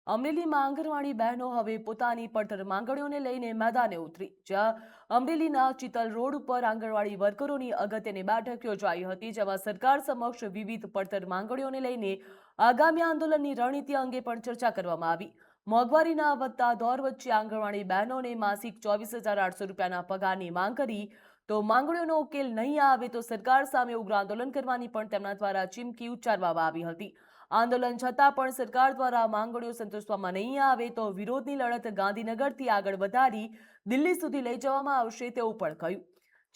અમરેલીમાં આંગણવાડી બહેનો હવે પોતાની પડતર માંગણીઓને લઈને મેદાને ઉતરી, જ્યાં અમરેલીના ચિતલ રોડ ઉપર આંગણવાડી વર્કરોની અગત્યની બેઠક યોજાઈ હતી, જેમાં સરકાર સમક્ષ વિવિધ પડતર માંગણીઓને લઈને આગામી આંદોલનની રણનીતિ અંગે પણ ચર્ચા કરવામાં આવી। મોંઘવારીના વધતા દોર વચ્ચે આંગણવાડી બહેનોને માસિક 24,800 રૂપિયાના પગારની માંગ કરી, તો માંગણીઓનો ઉકેલ નહીં આવે તો સરકાર સામે ઉગ્ર આંદોલન કરવાની પણ તેમના દ્વારા ચીમકી ઉચ્ચારવામાં આવી હતી। આંદોલન છતાં પણ સરકાર દ્વારા માંગણીઓ સંતોષવામાં નહીં આવે તો વિરોધની લડત ગાંધીનગરથી આગળ વધારી દિલ્હી સુધી લઈ જવામાં આવશે તેવું પણ કહ્યું।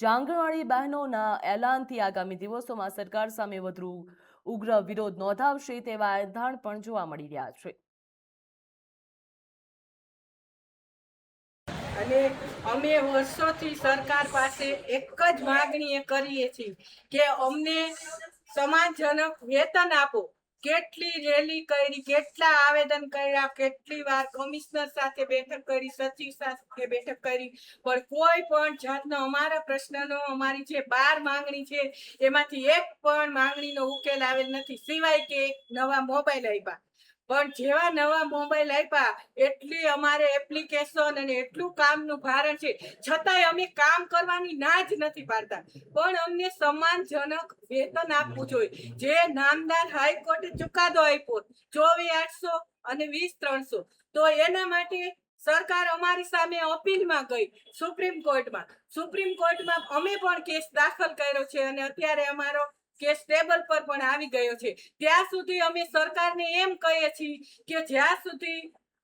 આંગણવાડી બહેનોના એલાનથી આગામી દિવસોમાં સરકાર સામે વધુ ઉગ્ર વિરોધ નોંધાવશે તેવા એંધાણ પણ જોવા મળી રહ્યા છે। અને અમે વર્ષોથી સરકાર પાસે એક જ માંગણી કરીએ છીએ કે અમને સમાનજનક વેતન આપો। કેટલી રેલી કરી, કેટલા આવેદન કર્યા, કેટલી વાર કમિશનર સાથે બેઠક કરી, સચિવ સાથે બેઠક કરી, પણ કોઈ પણ જાતનો અમારા પ્રશ્નનો, અમારી જે 12 માંગણી છે એમાંથી એક પણ માંગણીનો ઉકેલ આવેલ નથી, સિવાય કે નવા મોબાઈલ આપ્યા। પણ જેવા નવા મોબાઈલ આપ્યા એટલી અમારે એપ્લિકેશન અને એટલું કામનું ભારણ છે, છતાંય અમે કામ કરવાની ના જ નથી પાડતા। પણ અમને સમાનજનક વેતન આપવું જોઈએ, જે નામદાર હાઈકોર્ટે ચુકાદો આપ્યો 24,800 અને 20,300, તો એના માટે સરકાર અમારી સામે અપીલમાં ગઈ સુપ્રીમ કોર્ટમાં અમે પણ કેસ દાખલ કર્યો છે અને અત્યારે અમારો કેસ ટેબલ પર પણ આવી ગયો છે। ત્યાં સુધી અમે સરકારને એમ કહીએ છીએ કે જ્યાં સુધી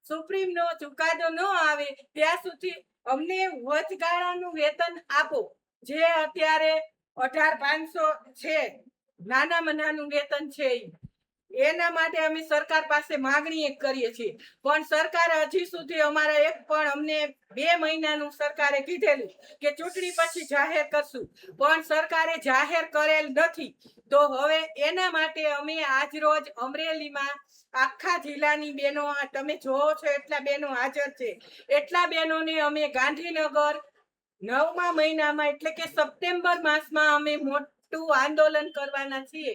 સુપ્રીમનો ચુકાદો ન આવે ત્યાં સુધી અમને વચગાળાનું વેતન આપો। જે અત્યારે 18,500 છે, નાનામાં નાનું વેતન છે, એના માટે અમે સરકાર પાસે માંગણી કરીએ છીએ। પણ સરકારે હજી સુધી અમારા એક પણ અમને 2 મહિનાનું સરકારે કીધેલું કે ચૂંટણી પછી જાહેર કરશું, પણ સરકારે જાહેર કરેલ નથી। તો હવે એના માટે અમે આજ રોજ અમરેલીમાં આખા જિલ્લાની બહેનો, તમે જોવો છો એટલા બહેનો હાજર છે, એટલા બહેનોને અમે ગાંધીનગર 9મા મહિનામાં એટલે કે સપ્ટેમ્બર માસમાં અમે મોટું આંદોલન કરવાના છીએ।